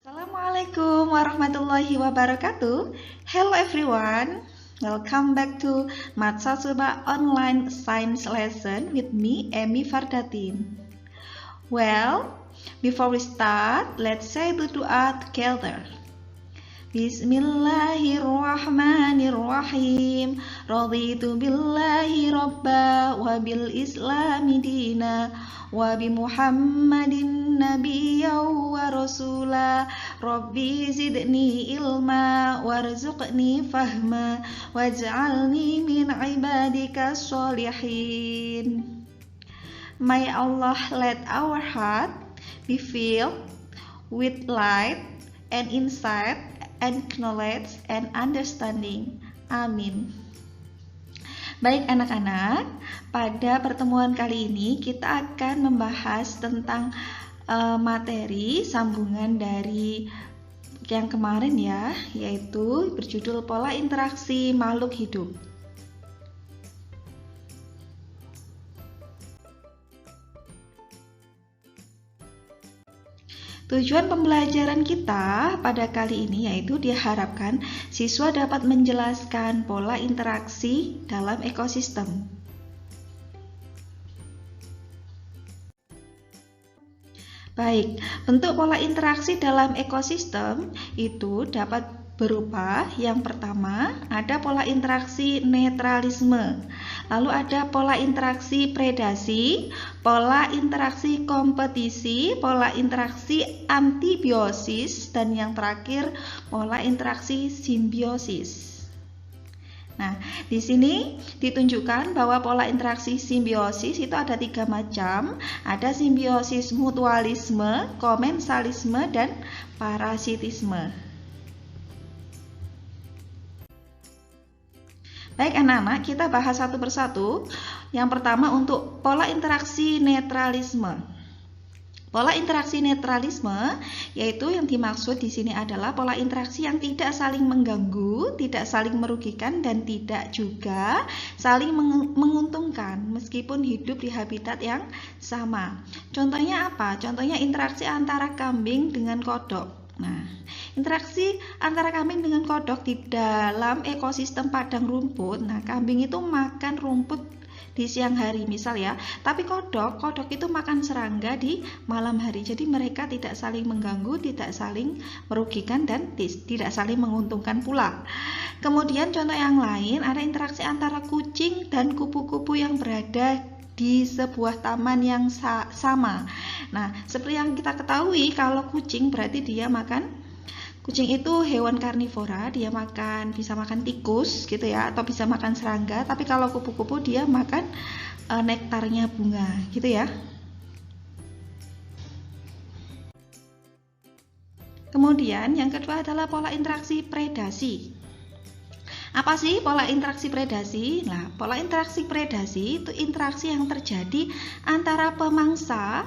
Assalamualaikum warahmatullahi wabarakatuh. Hello everyone. Welcome back to Matsasuba online science lesson with me, Emi Fardatin. Well, before we start, let's say the dua together. Bismillahirrahmanirrahim. Raditu billahi rabba wa bil islami dina wa bi Muhammadin nabiyya wa rasula. Rabbi zidni ilma warzuqni fahma waj'alni min ibadika sholihin. May Allah let our heart be filled with light and insight and knowledge and understanding. Amin. Baik anak-anak, pada pertemuan kali ini kita akan membahas tentang materi sambungan dari yang kemarin ya, yaitu berjudul pola interaksi makhluk hidup. Tujuan pembelajaran kita pada kali ini yaitu diharapkan siswa dapat menjelaskan pola interaksi dalam ekosistem. Baik, bentuk pola interaksi dalam ekosistem itu dapat berupa yang pertama ada pola interaksi netralisme, lalu ada pola interaksi predasi, pola interaksi kompetisi, pola interaksi antibiosis, dan yang terakhir pola interaksi simbiosis. Nah, di sini ditunjukkan bahwa pola interaksi simbiosis itu ada 3 macam. Ada simbiosis mutualisme, komensalisme, dan parasitisme. Baik anak-anak, kita bahas satu persatu. Yang pertama untuk pola interaksi netralisme. Pola interaksi netralisme yaitu yang dimaksud di sini adalah pola interaksi yang tidak saling mengganggu, tidak saling merugikan, dan tidak juga saling menguntungkan meskipun hidup di habitat yang sama. Contohnya apa? Contohnya interaksi antara kambing dengan kodok. Nah, interaksi antara kambing dengan kodok di dalam ekosistem padang rumput. Nah, kambing itu makan rumput di siang hari misal ya, tapi kodok itu makan serangga di malam hari. Jadi mereka tidak saling mengganggu, tidak saling merugikan, dan tidak saling menguntungkan pula. Kemudian contoh yang lain ada interaksi antara kucing dan kupu-kupu yang berada di sebuah taman yang sama. Nah, seperti yang kita ketahui kalau kucing berarti dia kucing itu hewan karnivora, dia bisa makan tikus gitu ya, atau bisa makan serangga. Tapi kalau kupu-kupu dia makan nektarnya bunga gitu ya. Kemudian yang kedua adalah pola interaksi predasi. Apa sih pola interaksi predasi? Nah, pola interaksi predasi itu interaksi yang terjadi antara pemangsa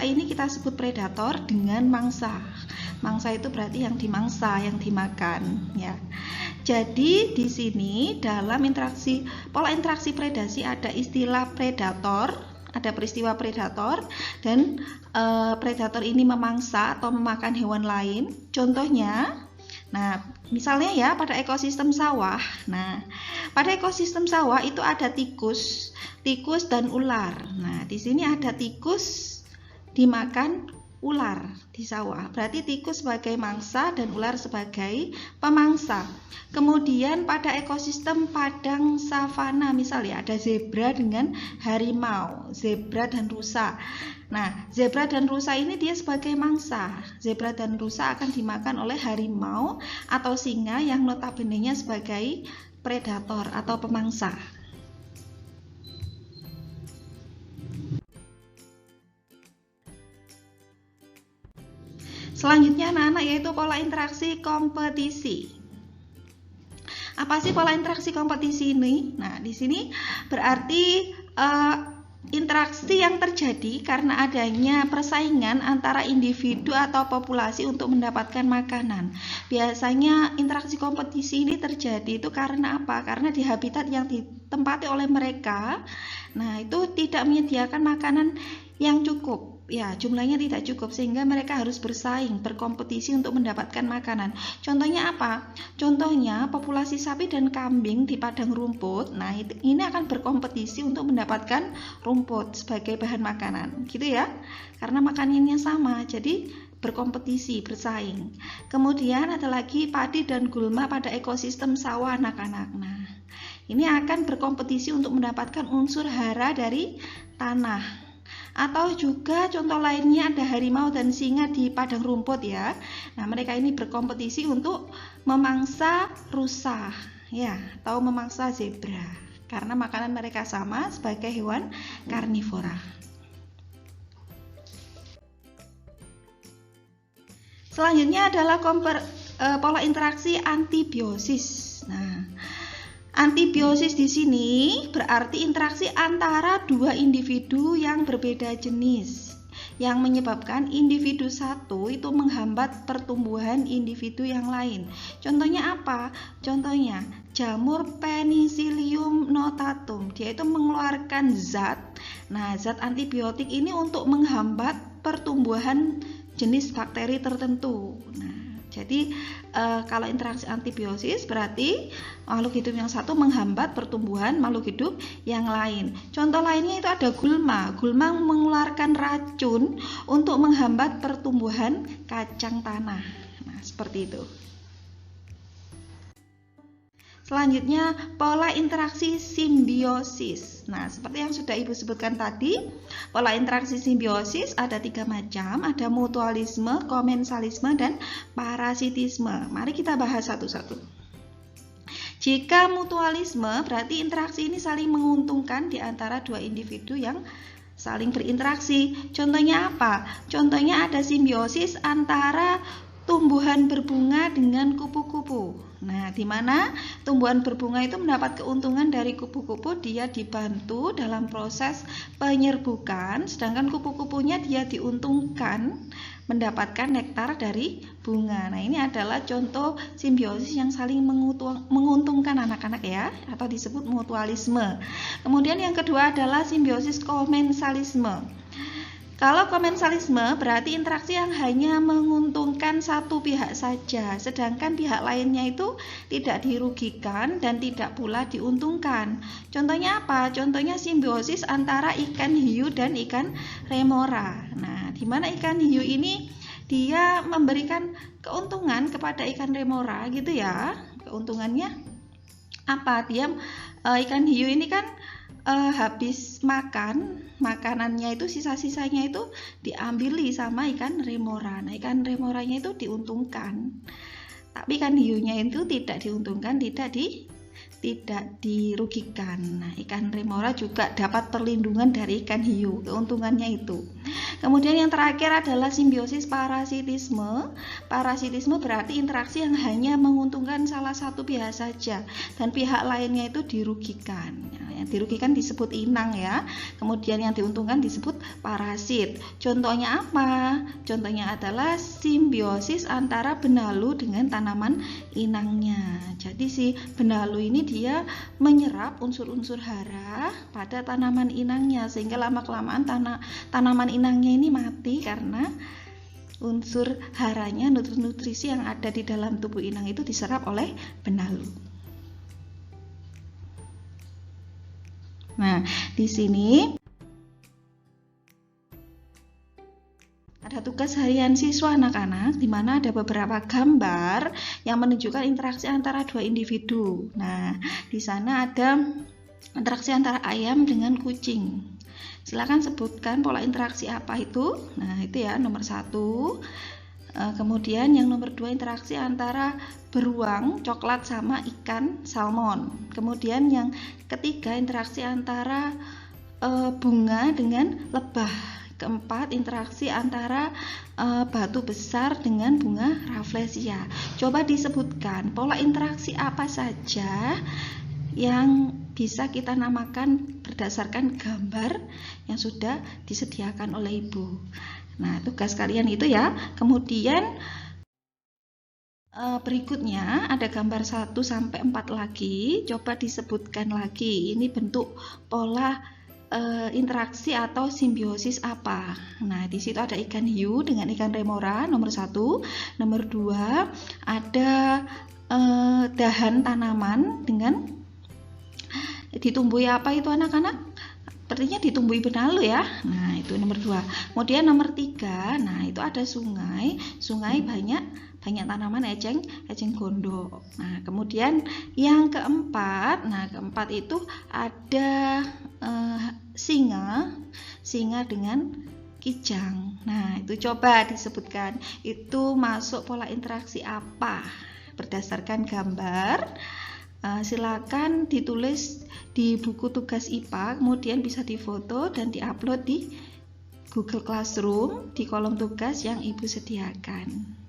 ini kita sebut predator, dengan mangsa. Mangsa itu berarti yang dimangsa, yang dimakan ya. Jadi di sini dalam pola interaksi predasi ada istilah predator, ada peristiwa predator, dan predator ini memangsa atau memakan hewan lain. Contohnya, nah, misalnya ya pada ekosistem sawah. Nah, pada ekosistem sawah itu ada tikus dan ular. Nah, di sini ada tikus dimakan ular di sawah. Berarti tikus sebagai mangsa dan ular sebagai pemangsa. Kemudian pada ekosistem padang savana misalnya ada zebra dengan harimau, zebra dan rusa. Nah, zebra dan rusa ini dia sebagai mangsa. Zebra dan rusa akan dimakan oleh harimau atau singa yang notabene-nya sebagai predator atau pemangsa. Selanjutnya anak-anak yaitu pola interaksi kompetisi. Apa sih pola interaksi kompetisi ini? Nah, di sini berarti interaksi yang terjadi karena adanya persaingan antara individu atau populasi untuk mendapatkan makanan. Biasanya interaksi kompetisi ini terjadi itu karena apa? Karena di habitat yang ditempati oleh mereka, nah itu tidak menyediakan makanan yang cukup. ya jumlahnya tidak cukup sehingga mereka harus bersaing, berkompetisi untuk mendapatkan makanan. Contohnya apa? Contohnya populasi sapi dan kambing di padang rumput. Nah, ini akan berkompetisi untuk mendapatkan rumput sebagai bahan makanan, gitu ya. Karena makanannya sama, jadi berkompetisi, bersaing. Kemudian ada lagi padi dan gulma pada ekosistem sawah anak-anak. Nah, ini akan berkompetisi untuk mendapatkan unsur hara dari tanah. Atau juga contoh lainnya ada harimau dan singa di padang rumput ya. Nah, mereka ini berkompetisi untuk memangsa rusa ya, atau memangsa zebra karena makanan mereka sama sebagai hewan karnivora. Selanjutnya adalah pola interaksi antibiosis. Nah, antibiosis di sini berarti interaksi antara dua individu yang berbeda jenis yang menyebabkan individu satu itu menghambat pertumbuhan individu yang lain. Contohnya apa? Contohnya jamur Penicillium notatum. Dia itu mengeluarkan zat. Nah, zat antibiotik ini untuk menghambat pertumbuhan jenis bakteri tertentu. Nah, jadi kalau interaksi antibiosis berarti makhluk hidup yang satu menghambat pertumbuhan makhluk hidup yang lain. Contoh lainnya itu ada gulma. Gulma mengeluarkan racun untuk menghambat pertumbuhan kacang tanah. Nah, seperti itu. Selanjutnya pola interaksi simbiosis. Nah, seperti yang sudah Ibu sebutkan tadi, pola interaksi simbiosis ada 3 macam, ada mutualisme, komensalisme, dan parasitisme. Mari kita bahas satu-satu. Jika mutualisme berarti interaksi ini saling menguntungkan di antara dua individu yang saling berinteraksi. Contohnya apa? Contohnya ada simbiosis antara tumbuhan berbunga dengan kupu-kupu. Nah, di mana tumbuhan berbunga itu mendapat keuntungan dari kupu-kupu, dia dibantu dalam proses penyerbukan, sedangkan kupu-kupunya dia diuntungkan mendapatkan nektar dari bunga. Nah, ini adalah contoh simbiosis yang saling menguntungkan anak-anak ya, atau disebut mutualisme. Kemudian yang kedua adalah simbiosis komensalisme. Kalau komensalisme berarti interaksi yang hanya menguntungkan satu pihak saja, sedangkan pihak lainnya itu tidak dirugikan dan tidak pula diuntungkan. Contohnya apa? Contohnya simbiosis antara ikan hiu dan ikan remora. Nah, di mana ikan hiu ini dia memberikan keuntungan kepada ikan remora gitu ya. Keuntungannya apa? Dia ikan hiu ini kan habis makan makanannya itu sisa-sisanya itu diambili sama ikan remora. Nah, ikan remoranya itu diuntungkan, tapi ikan hiunya itu tidak diuntungkan, tidak dirugikan. Nah, ikan remora juga dapat perlindungan dari ikan hiu, keuntungannya itu. Kemudian yang terakhir adalah simbiosis parasitisme. Parasitisme berarti interaksi yang hanya menguntungkan salah satu pihak saja dan pihak lainnya itu dirugikan. Yang dirugikan disebut inang ya. Kemudian yang diuntungkan disebut parasit. Contohnya apa? Contohnya adalah simbiosis antara benalu dengan tanaman inangnya. Jadi si benalu ini dia menyerap unsur-unsur hara pada tanaman inangnya sehingga lama-kelamaan tanaman inangnya ini mati karena unsur haranya, nutrisi yang ada di dalam tubuh inang itu diserap oleh benalu. Nah, di sini ada tugas harian siswa anak-anak di mana ada beberapa gambar yang menunjukkan interaksi antara dua individu. Nah, di sana ada interaksi antara ayam dengan kucing. Silakan sebutkan pola interaksi apa itu. Nah, itu ya nomor 1. Kemudian yang nomor 2 interaksi antara beruang coklat sama ikan salmon. Kemudian yang ketiga interaksi antara bunga dengan lebah. Keempat interaksi antara batu besar dengan bunga rafflesia. Coba disebutkan pola interaksi apa saja yang bisa kita namakan berdasarkan gambar yang sudah disediakan oleh Ibu. Nah, tugas kalian itu ya. Kemudian berikutnya ada gambar 1 sampai 4 lagi. Coba disebutkan lagi. Ini bentuk pola interaksi atau simbiosis apa. Nah, di situ ada ikan hiu dengan ikan remora nomor 1, nomor 2 ada dahan tanaman dengan ditumbuhi apa itu anak-anak? Sepertinya ditumbuhi benalu ya. Nah, itu nomor 2. Kemudian nomor 3, nah itu ada sungai banyak tanaman eceng gondok. Nah, kemudian yang keempat, itu ada singa dengan kijang. Nah, itu coba disebutkan itu masuk pola interaksi apa berdasarkan gambar. Silakan ditulis di buku tugas IPA, kemudian bisa difoto dan diupload di Google Classroom di kolom tugas yang Ibu sediakan.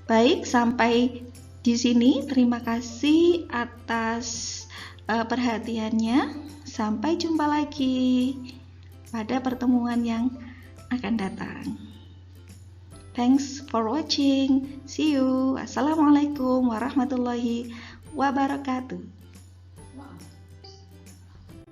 Baik, sampai di sini. Terima kasih atas perhatiannya. Sampai jumpa lagi pada pertemuan yang akan datang. Thanks for watching. See you. Assalamualaikum warahmatullahi wabarakatuh.